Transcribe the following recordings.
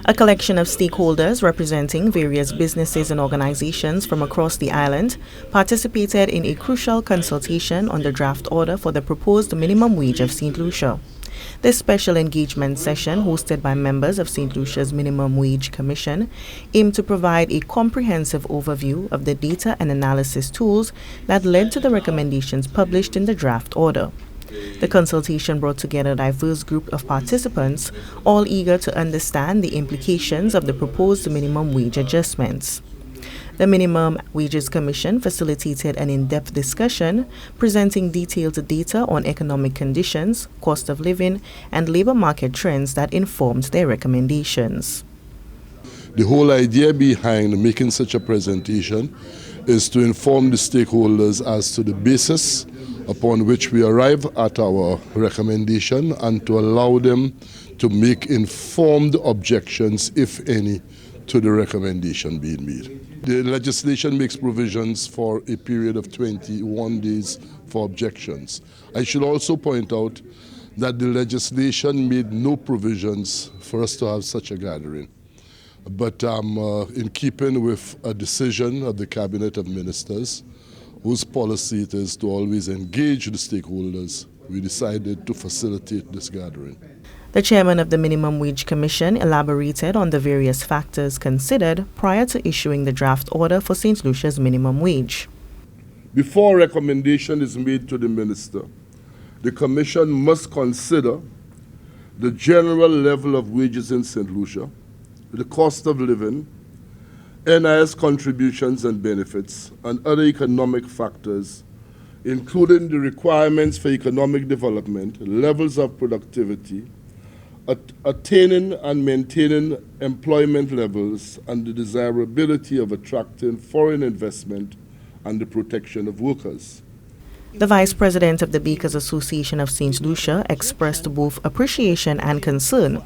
A collection of stakeholders representing various businesses and organizations from across the island participated in a crucial consultation on the draft order for the proposed minimum wage of Saint Lucia. This special engagement session, hosted by members of Saint Lucia's Minimum Wage Commission, aimed to provide a comprehensive overview of the data and analysis tools that led to the recommendations published in the draft order. The consultation brought together a diverse group of participants, all eager to understand the implications of the proposed minimum wage adjustments. The Minimum Wages Commission facilitated an in-depth discussion presenting detailed data on economic conditions, cost of living, and labor market trends that informed their recommendations. The whole idea behind making such a presentation is to inform the stakeholders as to the basis upon which we arrive at our recommendation and to allow them to make informed objections, if any, to the recommendation being made. The legislation makes provisions for a period of 21 days for objections. I should also point out that the legislation made no provisions for us to have such a gathering. But in keeping with a decision of the Cabinet of Ministers, whose policy it is to always engage the stakeholders, we decided to facilitate this gathering. The chairman of the Minimum Wage Commission elaborated on the various factors considered prior to issuing the draft order for St. Lucia's minimum wage. Before a recommendation is made to the minister, the Commission must consider the general level of wages in St. Lucia, the cost of living, NIS contributions and benefits, and other economic factors, including the requirements for economic development, levels of productivity, attaining and maintaining employment levels, and the desirability of attracting foreign investment and the protection of workers. The Vice President of the Bakers Association of St. Lucia expressed both appreciation and concern.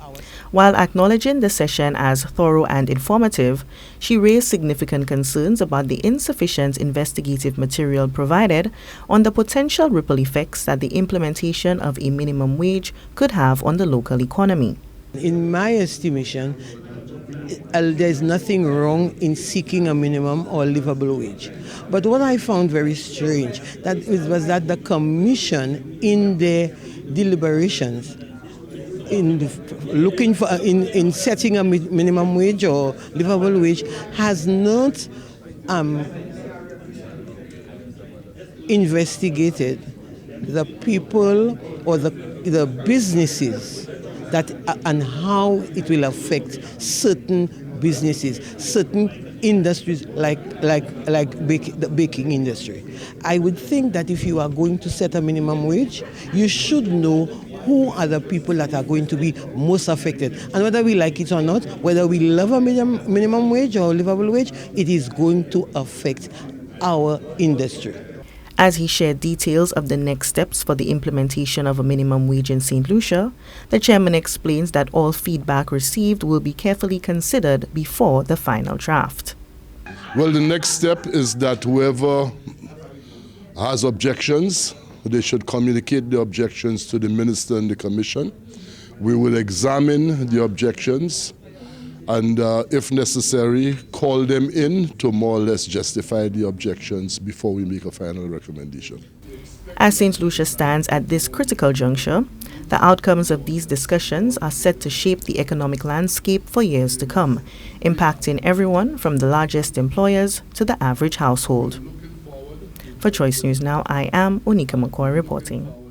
While acknowledging the session as thorough and informative, she raised significant concerns about the insufficient investigative material provided on the potential ripple effects that the implementation of a minimum wage could have on the local economy. In my estimation, there's nothing wrong in seeking a minimum or livable wage. But what I found very strange was that the Commission, in their deliberations, in setting a minimum wage or livable wage, has not investigated the people or the businesses that and how it will affect certain businesses, certain industries like the baking industry. I would think that if you are going to set a minimum wage, you should know who are the people that are going to be most affected. And whether we like it or not, whether we love a minimum wage or livable wage, it is going to affect our industry. As he shared details of the next steps for the implementation of a minimum wage in St. Lucia, the chairman explains that all feedback received will be carefully considered before the final draft. Well, the next step is that whoever has objections, they should communicate the objections to the minister and the commission. We will examine the objections and, if necessary, call them in to more or less justify the objections before we make a final recommendation. As St. Lucia stands at this critical juncture, the outcomes of these discussions are set to shape the economic landscape for years to come, impacting everyone from the largest employers to the average household. For Choice News Now, I am Oneka Mckoy reporting.